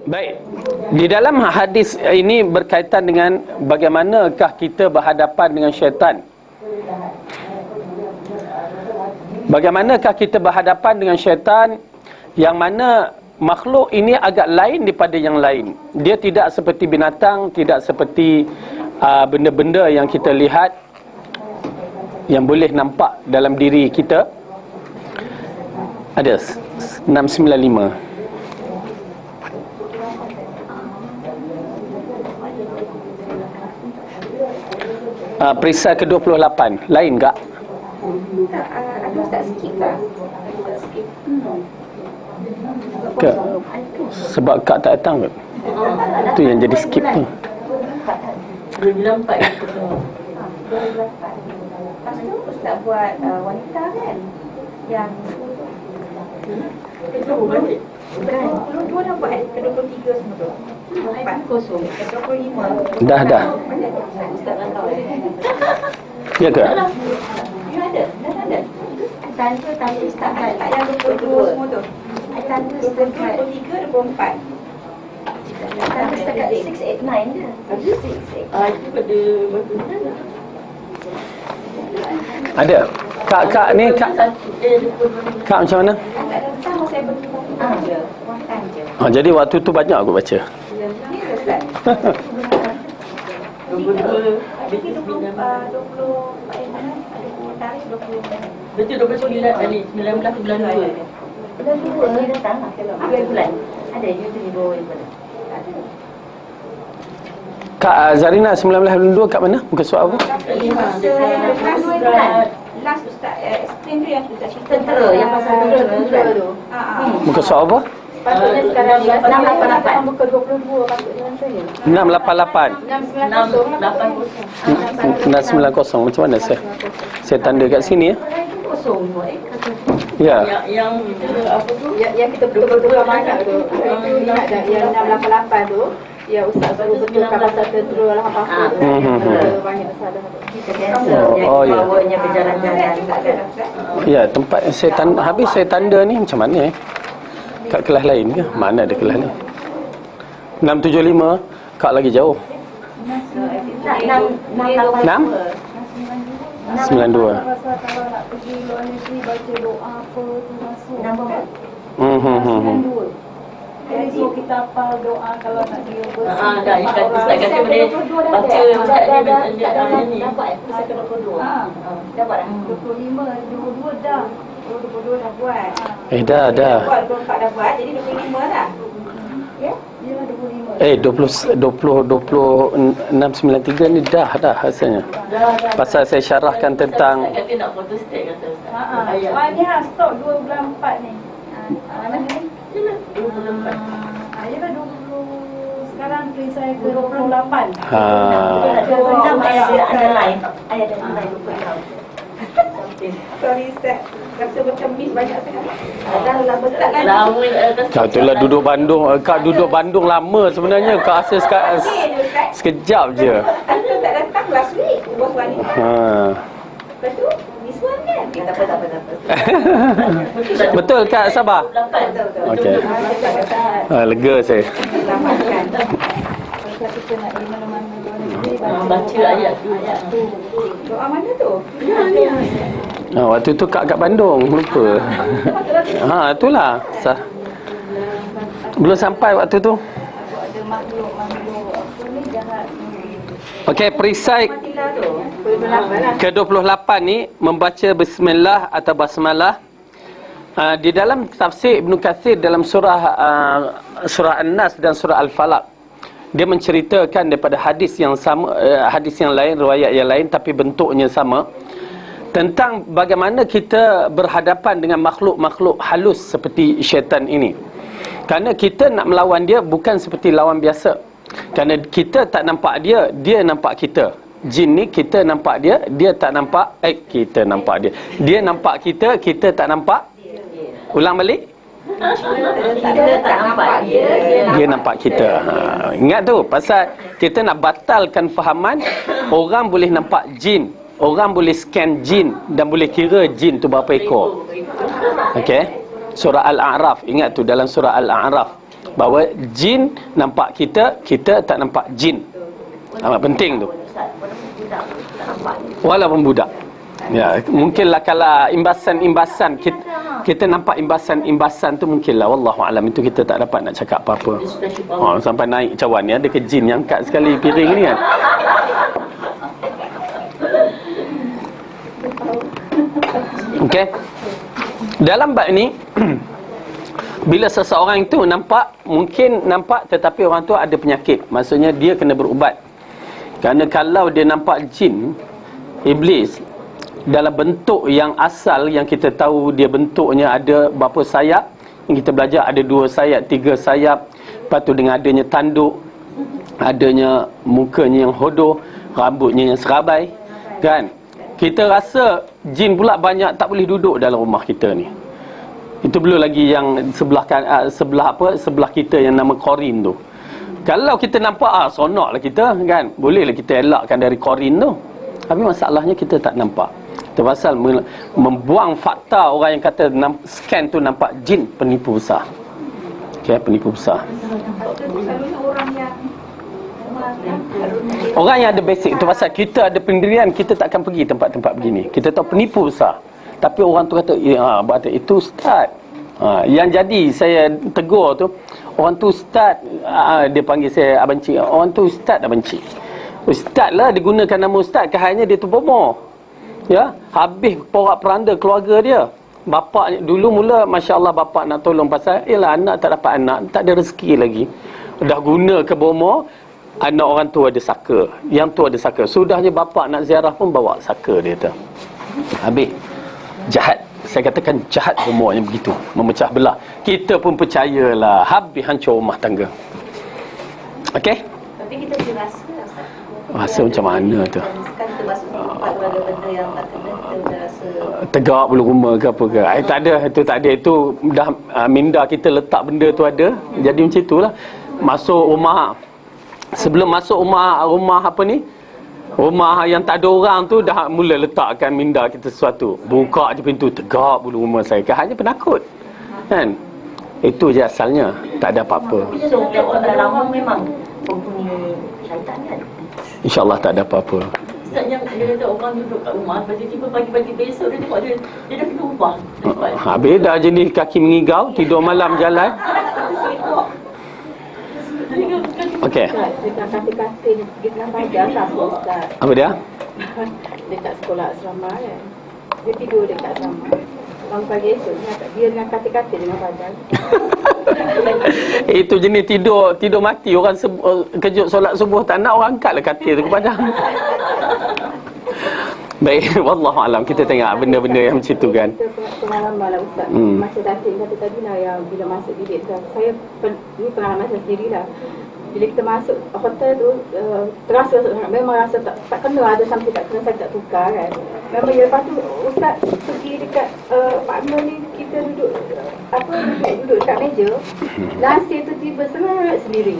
Baik. Di dalam hadis ini berkaitan dengan bagaimanakah kita berhadapan dengan syaitan. Bagaimanakah kita berhadapan dengan syaitan, yang mana makhluk ini agak lain daripada yang lain. Dia tidak seperti binatang, tidak seperti benda-benda yang kita lihat, yang boleh nampak dalam diri kita. Ada 695. Perisai ke-28. Lain tak? Ada Ustaz skip tak? Ke? Sebab Kak tak datang ke? Itu yang jadi skip tu. 294 Lepas tu Ustaz buat wanita kan? Yang ke-20 22 dah buat ke-23 semua tu. 40 ke-25. Dah. Ustaz langkau Ya ke? Ya ada. Dah ada. Tanda tapi start tak yang 22 semua tu. Tanda 23, 24. Tanda setakat 689 je. 689. itu pada batu Ada. Kak ni Kak macam mana? Tak ada pertama saya bertemu je. Makan je. Jadi waktu tu banyak aku baca. Ya Ustaz. 22 Ada 20 tarikh 20. Betul 29 tadi 19 bulan 2 Bulan 2 dia datang lah. Bulan. Ada YouTube di bawah itu. Kak Zarina 1992 kat mana? Muka surat apa? Last Ustaz explain tu yang Ustaz cerita Tentera yang pasal tentera tu. Muka surat apa? Patutnya sekarang 688 muka 22 patutnya saya. 688. 690. Macam mana saya tanda kat sini ya? Kosong Ya. Yang apa tu? yang kita betul-betul mana tu. Ingat tak yang 688 tu? Ya Ustaz suruh betulkan pasal tentera lah apa-apa tu. Banyak salah. Oh ya. Bawanya berjalan-jalan. Ya, tempat yang saya tanda, habis saya tanda ni macam mana kat kelas lain ke? Mana ada kelas ni? 675, Kak lagi jauh. 6? 92. Kalau nak pergi luar negeri baca doa apa tu masuk. Jadi so kita hafal doa kalau nak dia Dah Ustaz kata boleh baca Ustaz ni Dapat pusat ke-22. Dapat dah. 25, 22 dah. 22 dah buat. Dah. Buat 24 dah buat, jadi 25 dah. Ya? Ya 25. 693 ni dah rasanya. Pasal saya syarahkan tentang Ustaz kata nak photostat kata Ustaz. Ni stok 2 bulan 4 ni. Mana ni? Ya kan 20 sekarang perisai ke 28. Ada lain. Ada lain 26. Sorry Ustaz. Rasa macam miss banyak sangat. Dah besar lagi. Lama Kak itulah duduk Bandung. Kak duduk Bandung lama sebenarnya. Kak rasa sekejap je. Tante tak datang last week. Bos wanita. Lepas tu, this one kan? Tak apa. Betul Kak Sabah? Betul. Okey. Lega saya. Selamatkan. Kalau kita nak pergi mana-mana luar negeri baca ayat tu. Doa mana tu? Waktu tu Kak kat Bandung, lupa. Itulah. Belum sampai waktu tu. ada makhluk-makhluk apa ni jahat. Okey, perisai ke-28 ni membaca bismillah atau basmalah. Di dalam tafsir Ibn Kathir dalam surah An-Nas dan surah Al-Falaq, dia menceritakan daripada hadis yang sama, hadis yang lain, riwayat yang lain tapi bentuknya sama, tentang bagaimana kita berhadapan dengan makhluk-makhluk halus seperti syaitan ini. Kerana kita nak melawan dia bukan seperti lawan biasa. Kerana kita tak nampak dia, dia nampak kita. Jin ni kita nampak dia, dia tak nampak. Kita nampak dia, dia nampak kita, kita tak nampak. Ulang balik. Kita tak nampak dia, dia nampak kita. Ingat tu, pasal kita nak batalkan fahaman orang boleh nampak jin, orang boleh scan jin dan boleh kira jin tu berapa ekor. Okey. Surah Al-A'raf, ingat tu dalam surah Al-A'raf. Bahawa jin nampak kita, kita tak nampak jin. Amat penting tu. Walaupun budak. Ya, mungkinlah kalau imbasan-imbasan kita nampak imbasan-imbasan tu mungkinlah, wallahu alam, itu kita tak dapat nak cakap apa-apa. Sampai naik cawan ni ada ke jin yang angkat sekali piring ni kan. Okey. Dalam bab ni bila seseorang itu mungkin nampak tetapi orang tu ada penyakit, maksudnya dia kena berubat. Kerana kalau dia nampak jin, iblis dalam bentuk yang asal yang kita tahu dia bentuknya ada berapa sayap, yang kita belajar ada 2 sayap, 3 sayap, lepas tu dengan adanya tanduk, adanya mukanya yang hodoh, rambutnya yang serabai, kan? Kita rasa jin pula banyak tak boleh duduk dalam rumah kita ni. Itu belum lagi yang sebelah kita yang nama korin tu. Kalau kita nampak sonoklah kita, kan? Bolehlah kita elakkan dari korin tu. Tapi masalahnya kita tak nampak. Itu pasal membuang fakta orang yang kata scan tu nampak jin, penipu besar. Okay, penipu besar. Orang yang ada basic, itu pasal kita ada pendirian, kita tak akan pergi tempat-tempat begini. Kita tahu penipu besar. Tapi orang tu kata, berarti itu ustaz. Yang jadi saya tegur tu, orang tu ustaz, dia panggil saya abang cik. Orang tu ustaz abang cik. Ustaz lah, digunakan nama ustaz, hanya dia tu bomoh. Ya, habis porak-peranda keluarga dia. Bapak dulu mula masya-Allah bapak nak tolong pasal ialah anak tak dapat anak, tak ada rezeki lagi. Dah guna ke bomoh, anak orang tu ada saka. Yang tu ada saka. Sudahnya bapak nak ziarah pun bawa saka dia tu. Habis jahat. Saya katakan jahat bomoh yang begitu, memecah belah. Kita pun percayalah, habis hancur rumah tangga. Okey? Tapi kita boleh rasa, Ustaz. Rasa macam mana tu? Kan kita masuk tempat ada benda yang tak kena, kita dah rasa tegak bulu rumah ke apa ke. Tak ada, itu tak ada. Itu dah minda kita letak benda tu ada. Jadi macam itulah. Masuk rumah, sebelum masuk rumah apa ni, rumah yang tak ada orang tu dah mula letakkan minda kita sesuatu. Buka je pintu, tegak bulu rumah saya. Hanya penakut, kan? Itu je asalnya. Tak ada apa-apa. Tapi so, orang dah lama memang mempunyai syaitan kan? InsyaAllah tak ada apa-apa. Ustaz yang dia kata orang duduk kat rumah, tiba-tiba pagi-pagi besok dia tengok dia dah kena ubah. Habis dah jenis kaki mengigau, tidur malam jalan. Okey. Dekat katil-katil pergi tengah pagi asap Ustaz. Apa dia? Dekat sekolah asrama kan. Dia tidur dekat asrama. Bangun pagi esok dia dengan katil-katil dengan badan. Itu jenis tidur mati. Orang kejut solat subuh tak nak, orang angkatlah katil tu ke padang. Baik, wallahu alam, kita tengok benda-benda yang macam tu kan. Pengalaman lah Ustaz. Masa Datin kata tadi lah yang bila masuk bilik tu, ni pengalaman saya sendiri lah. Bila kita masuk hotel tu, terasa sangat, memang rasa tak kena, ada sampai tak kena, saya tak tukar kan. Memang lepas tu Ustaz pergi dekat apartment ni, kita duduk dekat meja, lansir tu tiba semangat sendiri.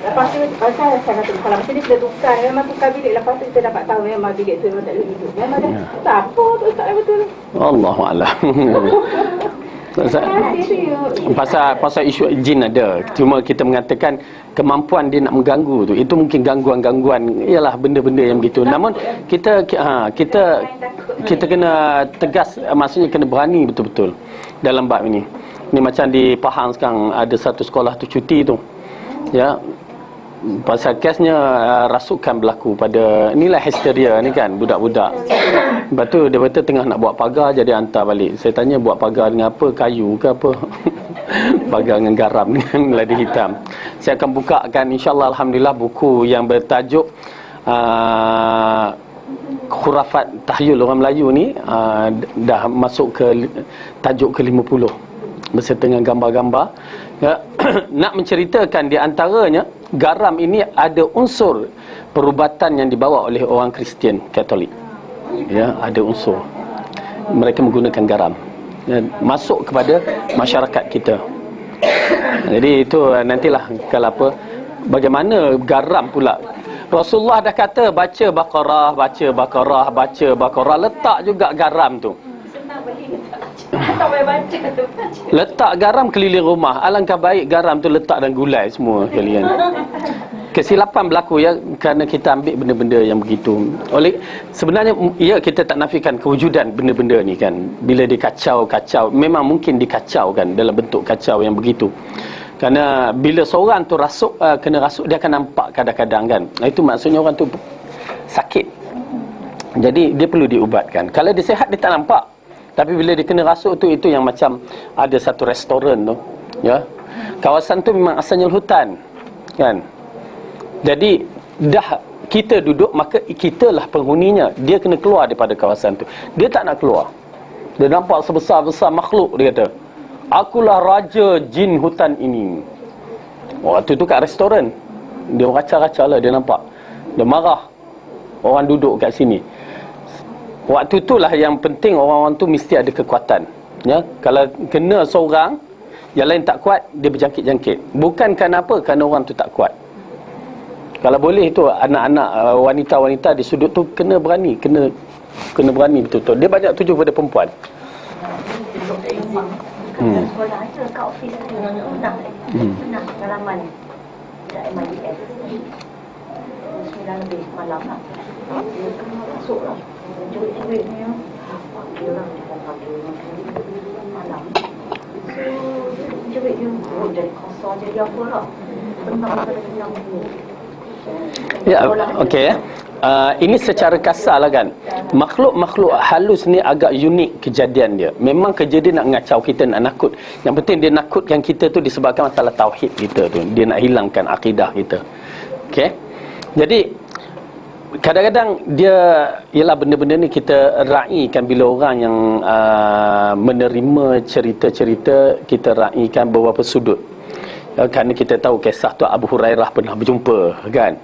Lepas tu pasal saya kata kalau macam ni kita tukar, memang tukar bilik. Lepas tu kita dapat tahu memang bilik tu memang tak boleh duduk. Memang dah tak apa tu tak betul. Allahu a'lam. Pasal isu jin ada. Cuma kita mengatakan kemampuan dia nak mengganggu tu, itu mungkin gangguan-gangguan, ialah benda-benda yang begitu. Namun kita kena tegas, maksudnya kena berani betul-betul dalam bab ini. Ni macam di Pahang sekarang ada satu sekolah tu cuti tu. Ya. Pasal kesnya rasukan berlaku pada inilah histeria ni kan, budak-budak. Lepas tu dia kata tengah nak buat pagar, jadi hantar balik. Saya tanya buat pagar dengan apa? Kayu ke apa? Pagar dengan garam dengan lada hitam. Saya akan bukakan insya-Allah, alhamdulillah, buku yang bertajuk khurafat tahyul orang Melayu ni, dah masuk ke tajuk ke-50 beserta dengan gambar-gambar. Ya, nak menceritakan di antaranya garam ini ada unsur perubatan yang dibawa oleh orang Kristian Katolik. Ya, ada unsur. Mereka menggunakan garam. Ya, masuk kepada masyarakat kita. Jadi itu nantilah kalau apa, bagaimana garam pula. Rasulullah dah kata baca Baqarah, baca Baqarah, baca Baqarah, letak juga garam tu. beli tak boleh baca tu. Letak garam keliling rumah. Alangkah baik garam tu letak dan gulai semua kalian. Kesilapan berlaku ya kerana kita ambil benda-benda yang begitu. Oleh sebenarnya ya kita tak nafikan kewujudan benda-benda ni kan. Bila dikacau, memang mungkin dikacaukan dalam bentuk kacau yang begitu. Kerana bila seorang tu rasuk, kena rasuk, dia akan nampak kadang-kadang kan. Itu maksudnya orang tu sakit. Jadi dia perlu diubatkan. Kalau dia sihat dia tak nampak. Tapi bila dia kena rasuk tu, itu yang macam ada satu restoran tu, ya. Kawasan tu memang asalnya hutan, kan. Jadi dah kita duduk, maka kitalah penghuninya. Dia kena keluar daripada kawasan tu. Dia tak nak keluar. Dia nampak sebesar-besar makhluk, dia kata, akulah raja jin hutan ini. Waktu tu kat restoran, dia raca-raca lah, dia nampak. Dia marah. Orang duduk kat sini. Waktu itulah yang penting orang-orang tu mesti ada kekuatan. Ya, kalau kena seorang, yang lain tak kuat, dia berjangkit-jangkit. Bukan kerana apa? Kerana orang tu tak kuat. Kalau boleh tu anak-anak, wanita-wanita di sudut tu kena berani, kena berani betul-betul. Dia banyak tuju pada perempuan. Sekolah tu kat ofis tu senang pengalaman kat MIDS 9 lebih malam lah. Dia kena masuk lah cuit-cuit ni dia orang malam. So cuit dia jadi kosong, jadi apa lah, tentang pada tentang ni. Ya, okey ya. Ini secara kasar lah kan. Makhluk-makhluk halus ni agak unik kejadian dia. Memang kerja dia nak ngacau kita, nak nakut. Yang penting dia nakutkan kita tu disebabkan masalah tauhid kita tu. Dia nak hilangkan akidah kita. Okey. Jadi kadang-kadang dia, ialah benda-benda ni kita raikan bila orang yang menerima cerita-cerita, kita raikan beberapa sudut. Kerana kita tahu kisah tu Abu Hurairah pernah berjumpa kan.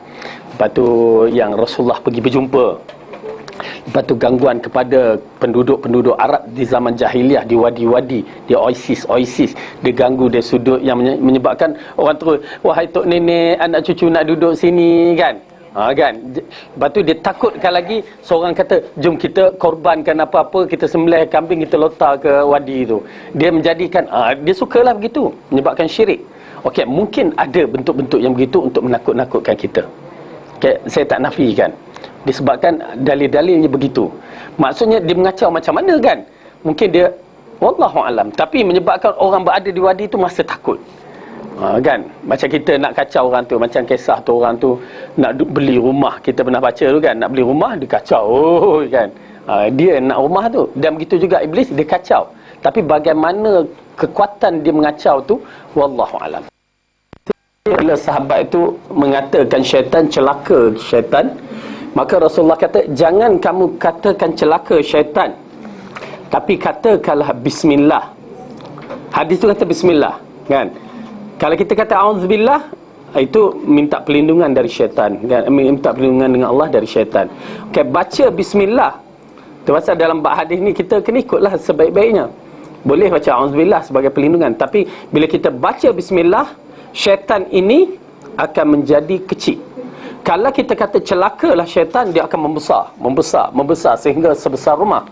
Lepas tu yang Rasulullah pergi berjumpa. Lepas tu gangguan kepada penduduk-penduduk Arab di zaman jahiliah, di wadi-wadi, di oasis. Dia ganggu dia sudut yang menyebabkan orang terus, wahai tok nenek, anak cucu nak duduk sini kan. Kan. Lepas tu dia takutkan lagi. Seorang kata, jom kita korbankan apa-apa, kita sembelih kambing, kita lontar ke wadi tu. Dia menjadikan, dia sukalah begitu, menyebabkan syirik. Okey, mungkin ada bentuk-bentuk yang begitu untuk menakut-nakutkan kita. Okey, saya tak nafikan. Disebabkan dalil-dalilnya begitu. Maksudnya dia mengacau macam mana kan? Mungkin dia wallahu alam, tapi menyebabkan orang berada di wadi itu masa takut. Kan? Macam kita nak kacau orang tu, macam kisah tu orang tu nak beli rumah, kita pernah baca tu kan, nak beli rumah dia kacau kan. Dia nak rumah tu. Dan begitu juga iblis, dia kacau. Tapi bagaimana kekuatan dia mengacau tu, wallahu alam. Bila sahabat itu mengatakan syaitan, celaka syaitan, maka Rasulullah kata, jangan kamu katakan celaka syaitan, tapi katakanlah bismillah. Hadis tu kata bismillah kan. Kalau kita kata auzubillah, itu minta perlindungan dari syaitan kan? Minta perlindungan dengan Allah dari syaitan. Okey, baca bismillah. Terpaksa dalam bab hadis ni kita kena ikutlah sebaik-baiknya. Boleh baca auzubillah sebagai perlindungan, tapi bila kita baca bismillah, syaitan ini akan menjadi kecil. Kalau kita kata celakalah syaitan, dia akan membesar sehingga sebesar rumah.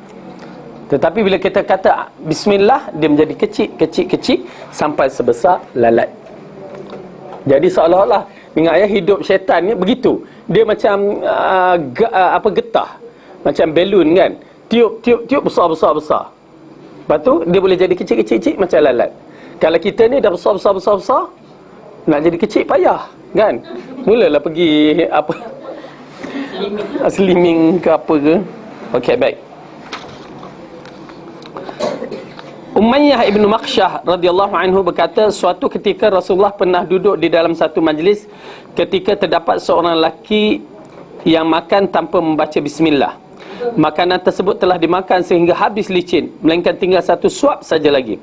Tetapi bila kita kata bismillah, dia menjadi kecil sampai sebesar lalat. Jadi seolah-olah ingat ya, hidup syaitan ni begitu. Dia macam getah, macam belun kan. Tiup besar. Lepas tu dia boleh jadi kecil macam lalat. Kalau kita ni dah besar, nak jadi kecil payah kan. Mulalah pergi apa, slimming ke apa ke. Okey, baik. Umayyah ibn Maqsyah radhiyallahu anhu berkata, suatu ketika Rasulullah pernah duduk di dalam satu majlis ketika terdapat seorang lelaki yang makan tanpa membaca bismillah. Makanan tersebut telah dimakan sehingga habis licin, melainkan tinggal satu suap saja lagi.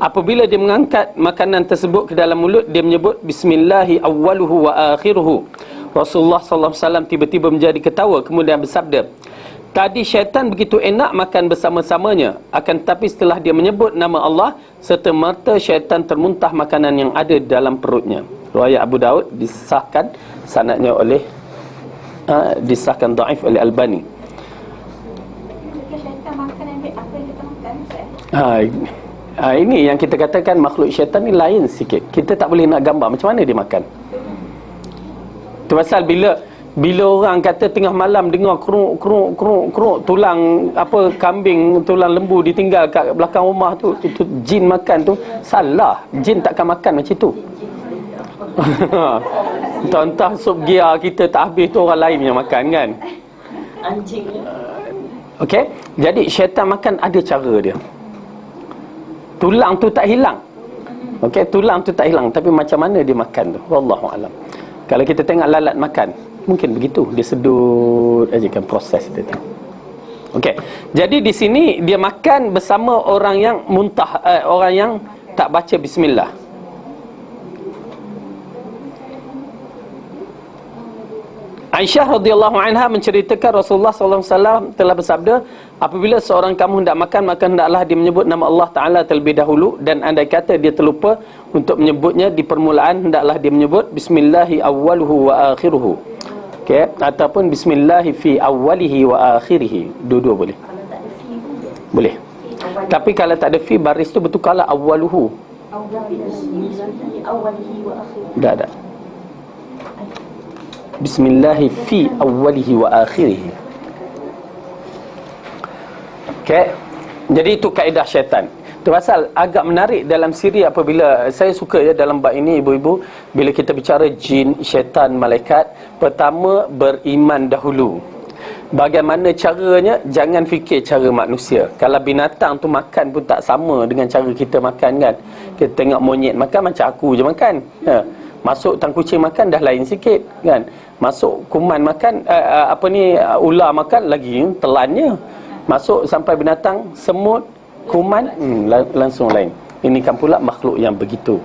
Apabila dia mengangkat makanan tersebut ke dalam mulut, dia menyebut bismillahi awwaluhu wa akhiruhu. Rasulullah sallallahu alaihi wasallam tiba-tiba menjadi ketawa, kemudian bersabda, tadi syaitan begitu enak makan bersama-samanya, akan tetapi setelah dia menyebut nama Allah, serta-merta syaitan termuntah makanan yang ada dalam perutnya. Riwayat Abu Daud, disahkan sanadnya oleh disahkan dhaif oleh Albani. Ini yang kita katakan makhluk syaitan ni lain sikit. Kita tak boleh nak gambar macam mana dia makan. Tu pasal bila orang kata tengah malam dengar keruk tulang apa kambing, tulang lembu ditinggal kat belakang rumah tu jin makan tu, salah. Jin takkan makan macam tu. Entah sup gia kita tak habis tu orang lain yang makan kan. Anjing. Okey, jadi syaitan makan ada cara dia. Tulang tu tak hilang. Okey, tulang tu tak hilang, tapi macam mana dia makan tu, wallahu alam. Kalau kita tengok lalat makan, mungkin begitu, dia sedut aja kan proses dia tu. Okey. Jadi di sini dia makan bersama orang yang muntah, orang yang tak baca bismillah. Aisyah radhiyallahu anha menceritakan Rasulullah SAW telah bersabda, apabila seorang kamu hendak makan, maka hendaklah dia menyebut nama Allah Ta'ala terlebih dahulu, dan andai kata dia terlupa untuk menyebutnya di permulaan, hendaklah dia menyebut bismillahi awwaluhu wa akhiruhu. Okay? Ataupun bismillahi fi awwalihi wa akhirihi. Dua-dua boleh. Boleh. Tapi kalau tak ada fi, baris tu bertukarlah awwaluhu. Tak ada. Bismillahi fi awwalihi wa akhirihi. Okay. Jadi itu kaedah syaitan. Itu pasal agak menarik dalam siri apabila saya suka ya dalam bab ini ibu-ibu, bila kita bicara jin, syaitan, malaikat, pertama beriman dahulu. Bagaimana caranya? Jangan fikir cara manusia. Kalau binatang tu makan pun tak sama dengan cara kita makan kan. Kita tengok monyet makan macam aku je makan. Masuk tang kucing makan dah lain sikit kan. Masuk kuman makan ular makan lagi telannya. Masuk sampai binatang semut, kuman langsung lain. Ini kan pula makhluk yang begitu.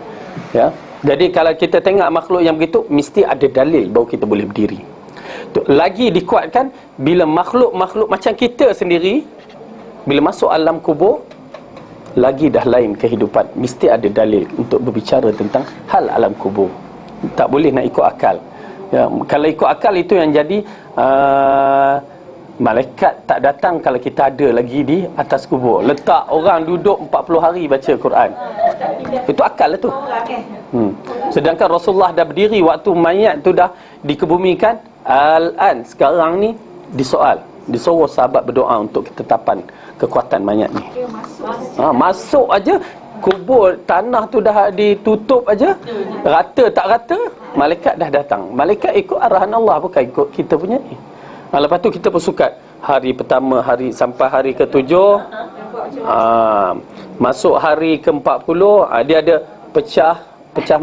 Ya. Jadi kalau kita tengok makhluk yang begitu, mesti ada dalil baru kita boleh berdiri. Lagi dikuatkan bila makhluk-makhluk macam kita sendiri bila masuk alam kubur, lagi dah lain kehidupan. Mesti ada dalil untuk berbicara tentang hal alam kubur. Tak boleh nak ikut akal. Ya, kalau ikut akal itu yang jadi malaikat tak datang kalau kita ada lagi di atas kubur. Letak orang duduk 40 hari baca Quran. Itu akal lah tu. Sedangkan Rasulullah dah berdiri waktu mayat tu dah dikebumikan. Al-an sekarang ni disoal, disuruh sahabat berdoa untuk ketetapan kekuatan mayat ni. Masuk aja kubur, tanah tu dah ditutup aja, rata tak rata, malaikat dah datang. Malaikat ikut arahan Allah, bukan ikut kita punya ni. Lepas tu kita bersukat hari pertama, hari sampai hari ke-7, masuk hari ke-40, dia ada pecah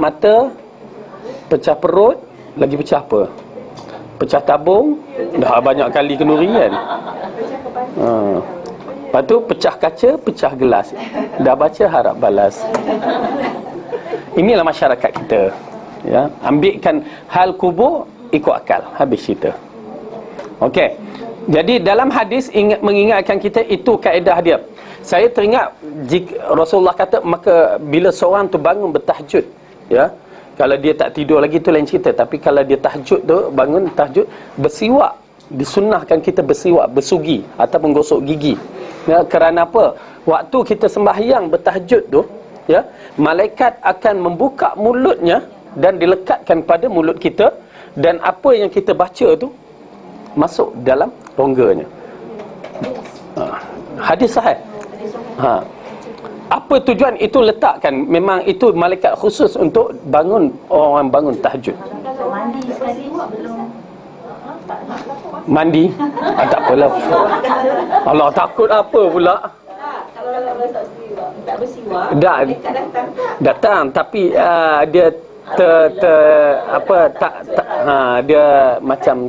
mata, pecah perut, lagi pecah apa? Pecah tabung, dah banyak kali kenduri kan. Lepas tu pecah kaca, pecah gelas. Dah baca harap balas. Inilah masyarakat kita. Ya, ambilkan hal kubur ikut akal, habis cerita. Okey. Jadi dalam hadis mengingatkan kita itu kaedah dia. Saya teringat Rasulullah kata, maka bila seorang tu bangun bertahajud, ya, kalau dia tak tidur lagi tu lain cerita, tapi kalau dia tahajud tu, bangun tahajud, bersiwak, disunnahkan kita bersiwak, bersugi atau menggosok gigi. Ya, kerana apa? Waktu kita sembahyang bertahajud tu, ya, malaikat akan membuka mulutnya dan dilekatkan pada mulut kita, dan apa yang kita baca tu masuk dalam rongganya. Hadis sahih. Apa tujuan itu letakkan? Memang itu malaikat khusus untuk bangun orang bangun tahajud. Mandi? Tak apalah. Allah, takut apa pula? Tak bersiwak. Datang tapi dia dia macam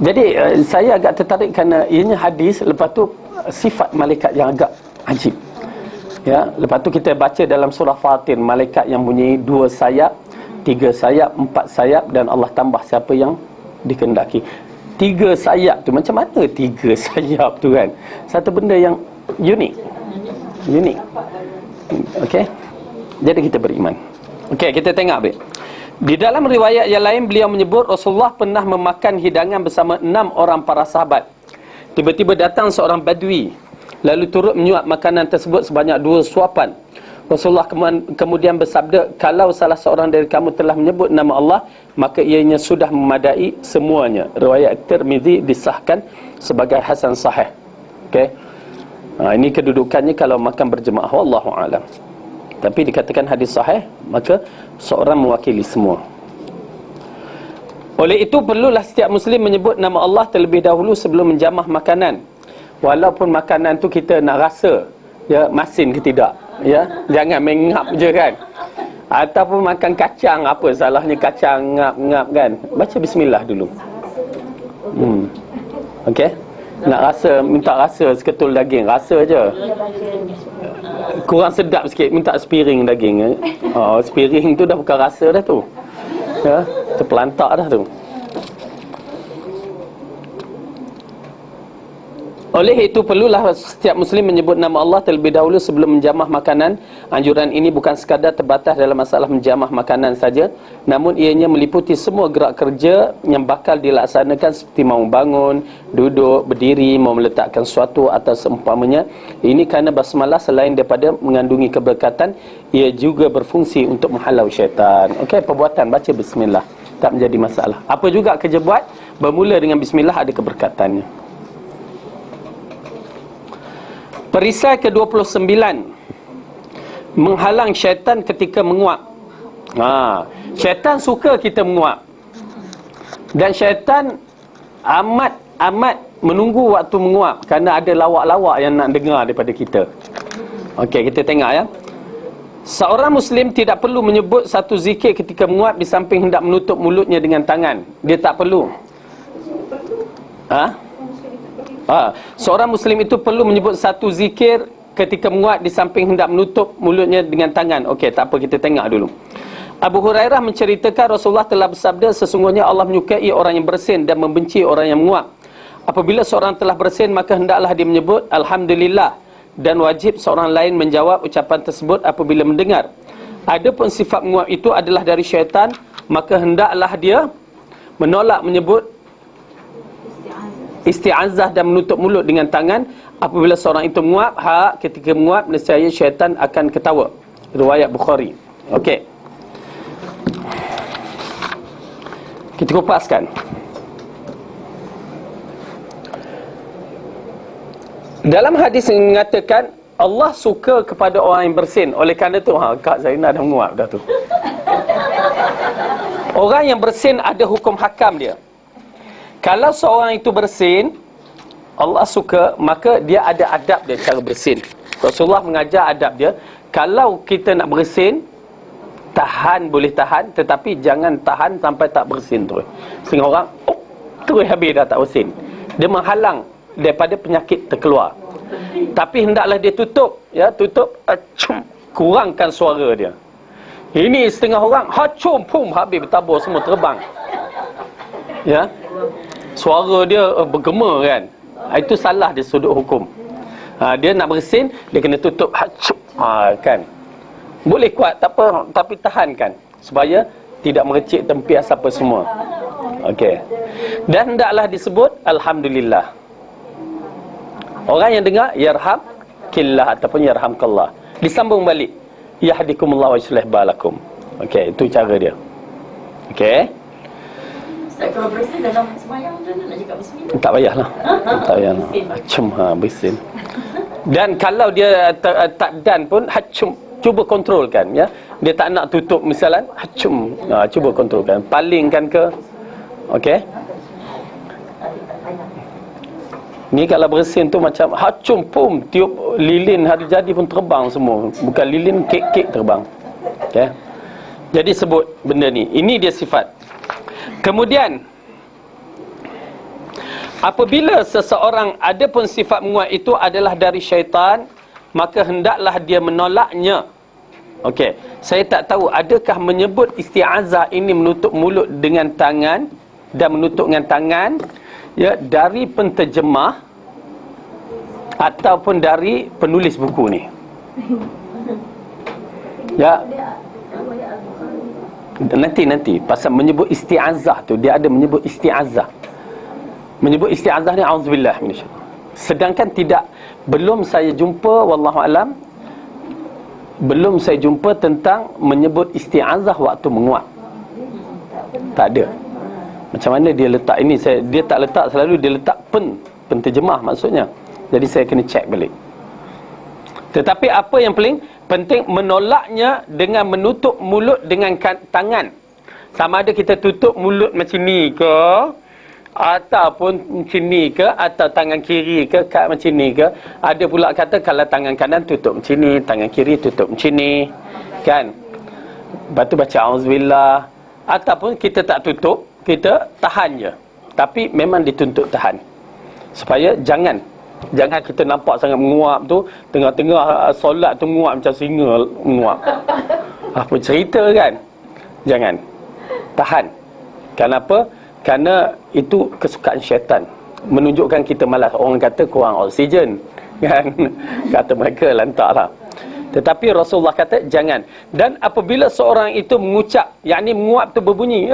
jadi saya agak tertarik kerana ianya hadis, lepas tu sifat malaikat yang agak ajib. Ya, lepas tu kita baca dalam surah Fatir, malaikat yang punya 2 sayap, 3 sayap, 4 sayap, dan Allah tambah siapa yang dikehendaki. 3 sayap tu macam mana 3 sayap tu kan? Satu benda yang unik. Okey. Jadi kita beriman. Okey, kita tengok baik. Di dalam riwayat yang lain beliau menyebut Rasulullah pernah memakan hidangan bersama 6 orang para sahabat. Tiba-tiba datang seorang badui, lalu turut menyuap makanan tersebut sebanyak 2 suapan. Rasulullah kemudian bersabda, kalau salah seorang dari kamu telah menyebut nama Allah, maka ianya sudah memadai semuanya. Riwayat Tirmizi disahkan sebagai hasan sahih. Okey. Ini kedudukannya kalau makan berjemaah, wallahu alam. Tapi dikatakan hadis sahih, maka seorang mewakili semua. Oleh itu perlulah setiap muslim menyebut nama Allah terlebih dahulu sebelum menjamah makanan. Walaupun makanan tu kita nak rasa, ya, masin ke tidak, ya, jangan mengap je kan. Ataupun makan kacang, apa salahnya kacang ngap-ngap kan. Baca bismillah dulu. Okey. Nak rasa, minta rasa seketul daging, rasa je. Kurang sedap sikit, minta sepiring daging. Sepiring tu dah bukan rasa dah tu. Ya, terpelantak dah tu. Oleh itu perlulah setiap muslim menyebut nama Allah terlebih dahulu sebelum menjamah makanan. Anjuran ini bukan sekadar terbatas dalam masalah menjamah makanan saja, namun ianya meliputi semua gerak kerja yang bakal dilaksanakan seperti mau bangun, duduk, berdiri, mau meletakkan sesuatu atau seumpamanya. Ini kerana basmalah selain daripada mengandungi keberkatan, ia juga berfungsi untuk menghalau syaitan. Okey, perbuatan baca bismillah tak menjadi masalah. Apa juga kerja buat, bermula dengan bismillah ada keberkatannya. Perisai ke-29, menghalang syaitan ketika menguap. Syaitan suka kita menguap. Dan syaitan amat menunggu waktu menguap, kerana ada lawak-lawak yang nak dengar daripada kita. Okey, kita tengok ya. Seorang muslim tidak perlu menyebut satu zikir ketika menguap di samping hendak menutup mulutnya dengan tangan. Dia tak perlu. Seorang muslim itu perlu menyebut satu zikir ketika menguap di samping hendak menutup mulutnya dengan tangan. Okey, tak apa, kita tengok dulu. Abu Hurairah menceritakan Rasulullah telah bersabda, sesungguhnya Allah menyukai orang yang bersin dan membenci orang yang menguap. Apabila seorang telah bersin, maka hendaklah dia menyebut Alhamdulillah, dan wajib seorang lain menjawab ucapan tersebut apabila mendengar. Adapun sifat menguap itu adalah dari syaitan, maka hendaklah dia menolak menyebut isti'azah dan menutup mulut dengan tangan. Apabila seorang itu menguap, ketika menguap nescaya syaitan akan ketawa. Riwayat Bukhari. Okey, kita kupaskan. Dalam hadis yang mengatakan Allah suka kepada orang yang bersin. Oleh kerana tu Kak Zainal dah menguap dah tu. Orang yang bersin ada hukum hakam dia. Kalau seorang itu bersin, Allah suka, maka dia ada adab dia cara bersin. Rasulullah mengajar adab dia. Kalau kita nak bersin, tahan boleh tahan, tetapi jangan tahan sampai tak bersin terus. Sehingga orang terus habis dah tak bersin. Dia menghalang daripada penyakit terkeluar. Tapi hendaklah dia tutup, ya, tutup, kurangkan suara dia. Ini setengah orang hacum pum habis bertabur semua terbang. Ya. Suara dia bergema kan. Itu salah di sudut hukum. Dia nak bersin, dia kena tutup kan. Boleh kuat tak apa, tapi tahankan supaya tidak merecik tempias apa semua. Okey. Dan hendaklah disebut Alhamdulillah. Orang yang dengar yarhamkillah ataupun yarhamkallah. Disambung balik yahdikumullah wa yuslih balakum. Okey, itu cara dia. Okey. Kalau bersin dalam sembahyang tu nak cakap bismillah. Tak payahlah. Tak payahlah. Hacum bersin. Dan kalau dia tak dan pun hacum, cuba kontrolkan ya. Dia tak nak tutup misalan hacum. Cuba kontrolkan. Palingkan ke. Okey. Ni kalau bersin tu macam hacum pum, tiup lilin hari jadi pun terbang semua. Bukan lilin, kek-kek terbang. Okey. Jadi sebut benda ni. Ini dia sifat. Kemudian apabila seseorang ada pun sifat menguap itu adalah dari syaitan, maka hendaklah dia menolaknya. Okey, saya tak tahu adakah menyebut isti'azah ini menutup mulut dengan tangan dan menutup dengan tangan ya dari penterjemah ataupun dari penulis buku ni. Ya. Nanti pasal menyebut isti'azah tu, dia ada menyebut isti'azah. Menyebut isti'azah ni auzubillah minasyaitan. Sedangkan belum saya jumpa, wallahu alam, belum saya jumpa tentang menyebut isti'azah waktu menguap. Tak ada. Macam mana dia letak ini, dia tak letak, selalu dia letak penterjemah maksudnya. Jadi saya kena check balik. Tetapi apa yang paling penting, menolaknya dengan menutup mulut dengan tangan. Sama ada kita tutup mulut macam ni ke, ataupun macam ni ke, atau tangan kiri ke macam ni ke. Ada pula kata kalau tangan kanan tutup macam ni, tangan kiri tutup macam ni, kan. Lepas tu baca auzubillah. Ataupun kita tak tutup, kita tahan je. Tapi memang dituntut tahan, supaya jangan kita nampak sangat menguap tu, tengah-tengah solat tu menguap macam singa menguap. Apa cerita kan? Jangan. Tahan. Kenapa? Kerana itu kesukaan syaitan, menunjukkan kita malas. Orang kata kurang oksigen, kan? Kata mereka lantaklah. Tetapi Rasulullah kata jangan. Dan apabila seorang itu mengucap, yakni menguap tu berbunyi,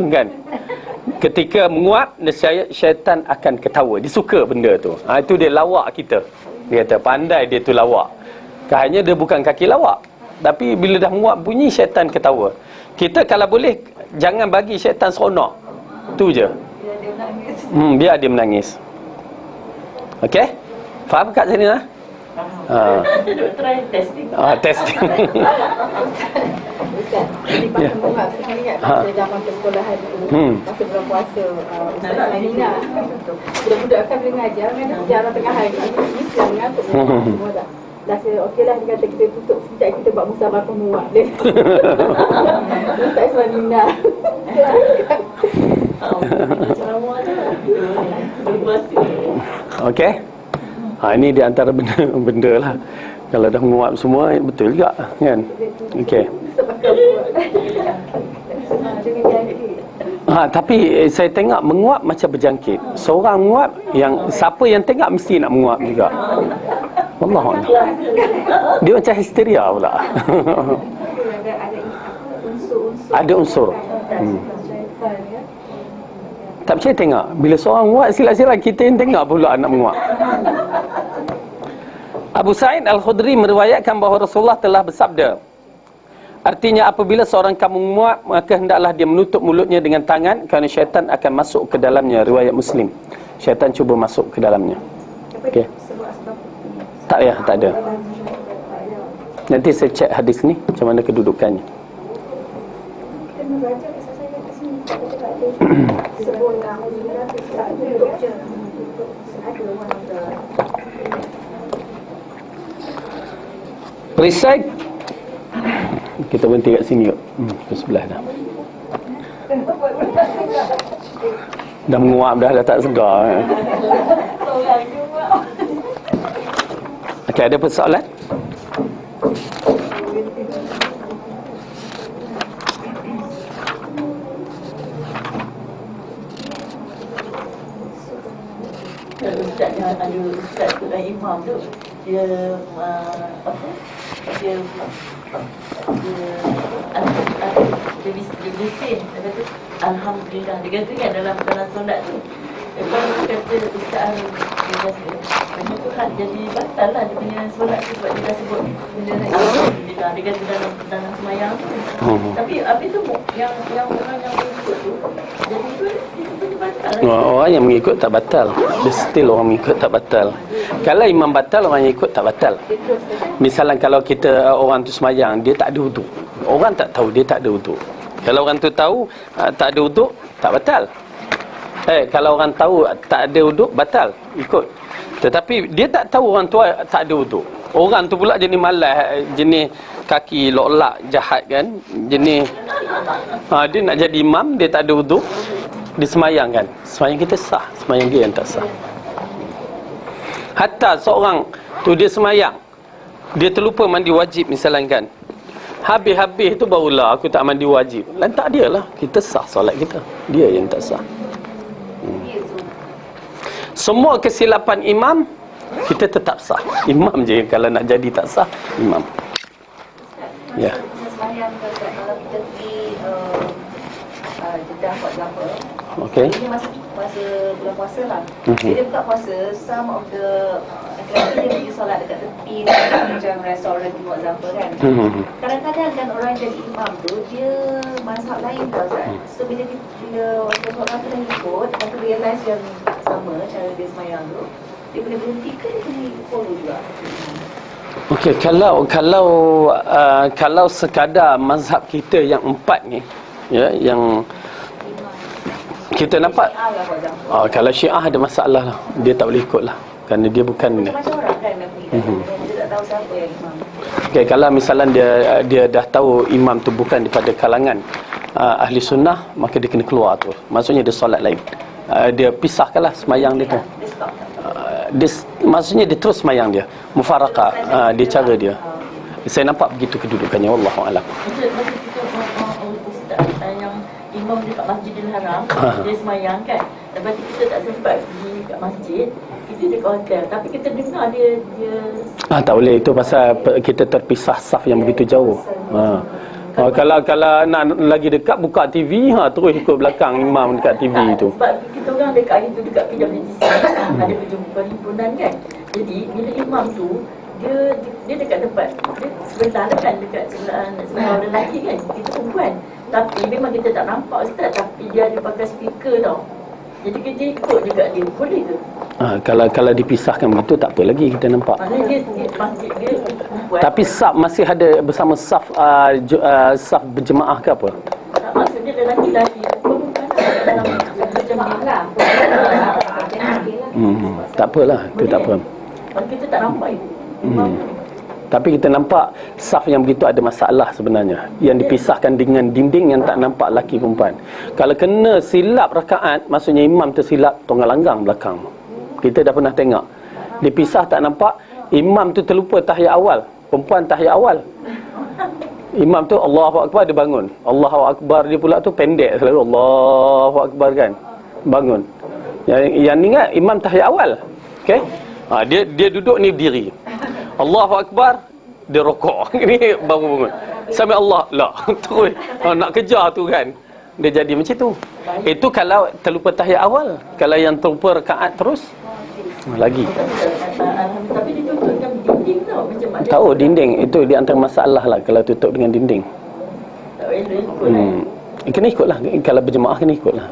kan? Ketika menguap, nescaya syaitan akan ketawa. Dia suka benda tu. Itu dia lawak kita. Dia kata pandai dia tu lawak. Hanya dia bukan kaki lawak, tapi bila dah menguap bunyi, syaitan ketawa. Kita kalau boleh jangan bagi syaitan seronok. Tu je. Biar dia menangis. Okey? Faham kat sini lah? Try testing. Ustaz, Testing. jadi pasal menguap, saya ingat masa zaman persekolahan dulu, masa bulan puasa, Ustaz Manina, budak-budak kan boleh mengajar, kan sejarah tengah hari, Islam mengatuk semua dah. Dah saya, okey lah, dia kata kita tutup sekejap, kita buat musabah penguap dia. Ustaz Manina. Ceramah je. Berpuasa. Okey. Ini di antara benda lah. Kalau dah menguap semua, betul juga, kan? Okey. Tapi saya tengok menguap macam berjangkit. Seorang menguap, siapa yang tengok mesti nak menguap juga. Wallahualam. Dia macam histeria pula. Ada unsur. Tak percaya tengok. Bila seorang menguap, silap-silap kita yang tengok pula nak menguap. Abu Sa'id Al-Khudri meriwayatkan bahawa Rasulullah telah bersabda, artinya apabila seorang kamu menguap, maka hendaklah dia menutup mulutnya dengan tangan, kerana syaitan akan masuk ke dalamnya. Riwayat Muslim. Syaitan cuba masuk ke dalamnya. Okey. Tak payah, tak ada. Nanti saya cek hadis ni macam mana kedudukannya. Recite. Kita berhenti kat sini yuk. Ke sebelah dah. Dah menguap dah tak segar. Okey, ada persoalan? Ustaz yang ada ustaz tu dan imam tu, dia bising, dia kata alhamdulillah, dia kata kan dalam solat tu. Lepas tu kata ustaz dia kata macam tu kan jadi batal lah dia punya solat tu, sebab dia dah sebut alhamdulillah, dia kata dalam semayang tu. Tapi habis tu yang orang yang mengikut tu, jadi tu batal lah. Orang yang mengikut tak batal. Dia still orang mengikut tak batal. Kalau imam batal, orang yang ikut tak batal. Misalnya kalau kita orang tu semayang, dia tak ada wuduk, orang tak tahu dia tak ada wuduk. Kalau orang tu tahu tak ada wuduk, tak batal. Kalau orang tahu tak ada wuduk, batal, ikut. Tetapi dia tak tahu orang tu tak ada wuduk. Orang tu pula jenis malas, jenis kaki lok-lak jahat kan, jenis dia nak jadi imam, dia tak ada wuduk, dia semayang kan. Semayang kita sah, semayang dia yang tak sah. Hatta seorang tu dia semayang, dia terlupa mandi wajib misalnya kan, habis-habis tu barulah aku tak mandi wajib, lantak dia lah, kita sah solat kita, dia yang tak sah. Semua kesilapan imam kita tetap sah. Imam je kalau nak jadi tak sah, imam. Ya. Kalau kita pergi Jeddah buat apa? Okey. Ini masa puasa bulan puasa lah. Bila buka puasa, some of the lelaki dia pergi solat dekat tepi macam restoran for example kan. Kadang-kadang kan orang yang jadi imam tu dia mazhab lain tau Ustaz. So bila orang tu dah ikut, lepas tu realise yang sama cara dia semayang tu, dia boleh berhenti ke dia kena follow juga? Okey, kalau sekadar mazhab kita yang 4 ni, ya, yang kita nampak, kalau Syiah ada masalah lah, dia tak boleh ikut lah, kerana dia bukan macam orang kan nak pergi dia tak tahu siapa yang imam. Okey, kalau misalnya dia dah tahu imam tu bukan daripada kalangan ahli sunnah, maka dia kena keluar tu. Maksudnya dia solat lain. Dia pisahkanlah semayang dia tu. Maksudnya dia terus semayang dia. Mufaraqah, dia cara dia. Saya nampak begitu kedudukannya, wallahu a'lam. Yang imam dekat Masjidil Haram, dia semayang kan. Lepas tu kita tak sempat pergi kat masjid, kita dekat hotel. Tapi kita dengar dia tak boleh, itu pasal kita terpisah saf yang begitu jauh. Kalau nak lagi dekat, buka TV, terus ikut belakang imam dekat TV tu. Sebab kita orang dekat itu dekat PWTC ada perjumpaan himpunan kan. Jadi bila imam tu dia dekat depan, dia sebelah kan, dekat sebelah lelaki kan, kita perempuan. Tapi memang kita tak nampak Ustaz, tapi dia ada pakai speaker tau. Jadi kita ikut juga dia, boleh ke? Kalau dipisahkan begitu, tak apa lagi kita nampak. Maknanya dia masjid dia perempuan. Tapi saf masih ada bersama saf saf berjemaah ke apa? Maksudnya lelaki-lelaki perempuan dalam berjemaah lah. Tak apalah, itu tak apa. Kita tak nampak itu. Tapi kita nampak saf yang begitu ada masalah sebenarnya, yang dipisahkan dengan dinding yang tak nampak laki perempuan. Kalau kena silap rakaat, maksudnya imam tersilap, tonggal langgang belakang. Kita dah pernah tengok, dipisah tak nampak, imam tu terlupa tahiyat awal, perempuan tahiyat awal. Imam tu Allahu Akbar, dia bangun. Allahu Akbar dia pula tu pendek selalu, Allahu Akbar kan, bangun. Yang ingat imam tahiyat awal. Okey, dia duduk ni berdiri, Allahu Akbar, dia rokok. Ni baru bangun. Sampai Allah, lah, terus nak kejar tu kan. Dia jadi macam tu. Itu kalau terlupa tahiyat awal. Kalau yang terlupa rakaat terus, lagi. Tapi dia tutup dengan dinding tau. Macam mana? Tahu dinding, itu di antara masalah lah kalau tutup dengan dinding. Tak boleh ikut. Kena ikut lah. Kalau berjemaah kena ikut lah.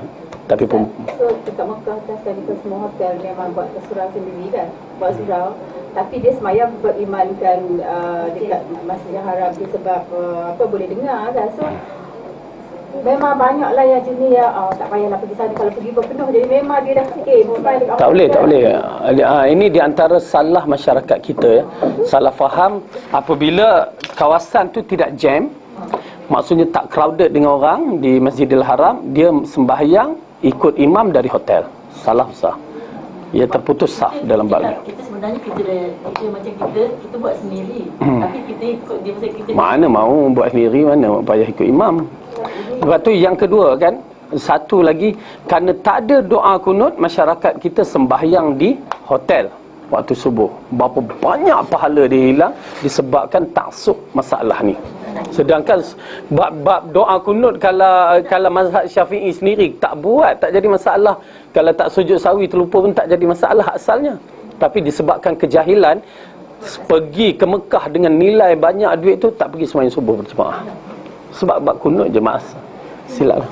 Tapi pun so dekat Mekah atas kan, itu semua hotel memang buat surau sendiri kan, buat surau. Tapi dia semayang berimankan dekat Masjidil Haram tu sebab boleh dengar kan. So memang banyaklah yang jenis tak payahlah pergi sana, kalau pergi berpenuh. Jadi memang dia dah fikir tak boleh. Ini di antara salah masyarakat kita, ya. Salah faham. Apabila kawasan tu tidak jam, maksudnya tak crowded dengan orang di Masjidil Haram, dia sembahyang ikut imam dari hotel. Salah besar. Ia terputus saf dalam bab ni. Kita sebenarnya kita macam kita buat sendiri. Tapi kita ikut dia, masa kita mana mau buat sendiri, mana payah ikut imam. Lepas tu yang kedua kan, satu lagi, kerana tak ada doa kunut, masyarakat kita sembahyang di hotel waktu subuh. Berapa banyak pahala dia hilang disebabkan taksub masalah ni. Sedangkan bab doa kunut, kalau mazhab Syafi'i sendiri tak buat, tak jadi masalah. Kalau tak sujud sawi terlupa pun tak jadi masalah asalnya. Tapi disebabkan kejahilan, pergi ke Mekah dengan nilai banyak duit tu, tak pergi sembahyang subuh berjemaah. Sebab bab kunut je mas. Silap lah.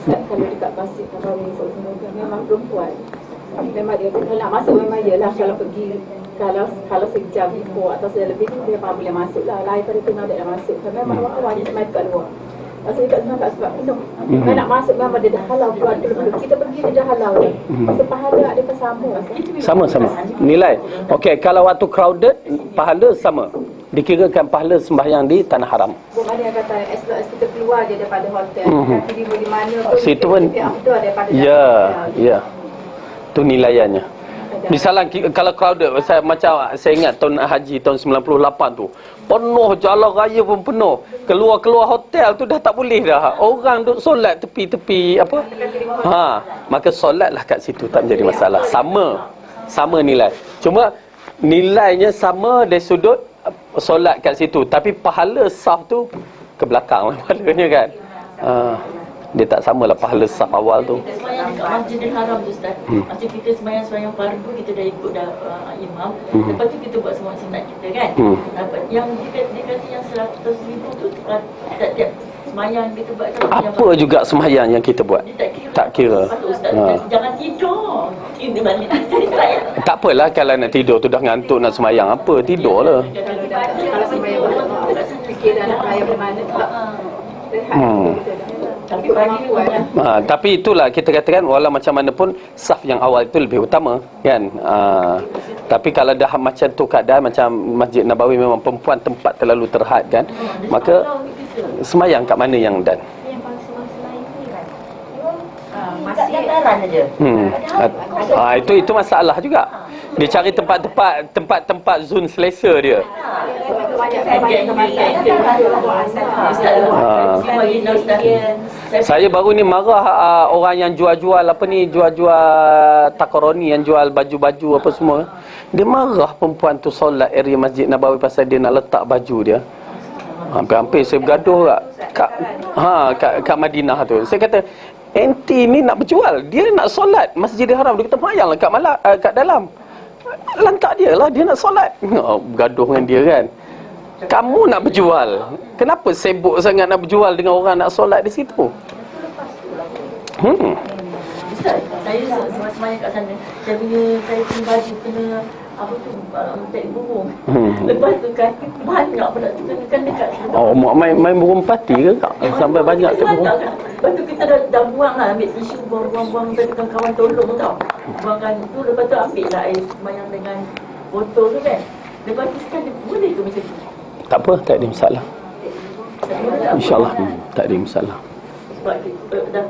Kalau dekat Masjid Nabawi memang perempuan, memang dia kalau nak masuk memang iyalah, kalau pergi kalau sejam before atau sudah lebih dia memang boleh masuk lah. Lain pada tengah dia dah masuk. Tapi memang orang wajib main kat luar. Masa dekat sana tak sebab penuh. Kalau nak masuk memang dia dah halau keluar dulu. Kita pergi dia dah halau. Masa pahala adakah sama? Sama. Nilai. Okey, kalau waktu crowded, pahala sama. Dikirakan pahala sembahyang di tanah haram. Bukan yang kata as long as kita keluar je daripada hotel. Tapi di mana pun situ pun daripada ya. Tu nilaiannya. Misalnya kalau crowded, macam saya ingat tahun haji tahun 98 tu, penuh, jalan raya pun penuh. Keluar hotel tu dah tak boleh dah. Orang duk solat tepi-tepi apa? Maka solatlah kat situ, tak menjadi masalah. Sama nilai. Cuma nilainya sama dari sudut solat kat situ, tapi pahala saf tu ke belakang lah pahalanya kan. Dia tak samalah pahala saf awal tu. Kita semayang dekat Masjidil Haram tu Ustaz. Macam kita semayang fardu, kita dah ikut imam. Lepas tu kita buat semua sunat kita kan. Yang dia kata yang 100,000 tu tiap semayang kita buat kan. Apa juga sembahyang yang kita buat? Dia Tak kira. Ustaz, jangan tidur. Tidur balik. Tak apalah kalau nak tidur tu dah ngantuk nak sembahyang apa, tidurlah. Kalau sembahyang fikir dah nak raya bermana sebab Tapi pagi ni Tapi itulah kita katakan walau macam mana pun saf yang awal itu lebih utama kan. Tapi kalau dah macam tu keadaan macam Masjid Nabawi memang perempuan tempat terlalu terhad kan, maka semayang kat mana yang dan Yang bangsa-bangsa lain ni kan, memang masih dataran aja. Itu masalah juga. Dia cari tempat zon selesa dia. Saya baru ni marah orang yang jual-jual apa ni, jual-jual takaroni, yang jual baju-baju apa semua. Dia marah perempuan tu solat area Masjid Nabawi pasal dia nak letak baju dia. Hampir-hampir saya bergaduh kat Madinah tu. Saya kata, enti ni nak berjual, dia nak solat Masjidil Haram, dia kata mayanglah kat dalam. Lantak dia lah, dia nak solat. Bergaduh dengan dia kan. Kamu nak berjual, kenapa sibuk sangat nak berjual dengan orang nak solat di situ? Ustaz, saya semasa kat sana, saya punya baju kena apa tu, tek burung. Lepas tu kan banyak pula tu kan dekat main burung pati ke kak? Sampai banyak tu burung. Lepas tu kita dah buang lah, ambil tisu, buang tadi kawan tolong tau. Buangkan tu, lepas tu ambil lah air semayang dengan botol tu kan. Lepas tu kan boleh ke macam tu? Tak apa, tak ada masalah. InsyaAllah tak ada masalah. Sebab dah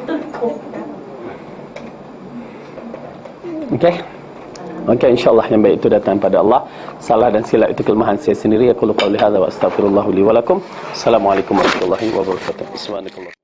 terkong. Okey, insyaAllah yang baik itu datang pada Allah. Salah dan silap itu kelemahan saya sendiri. Aku qawli hadza wa astaghfirullah li wa lakum. Assalamualaikum warahmatullahi wabarakatuh. Subhanakallah.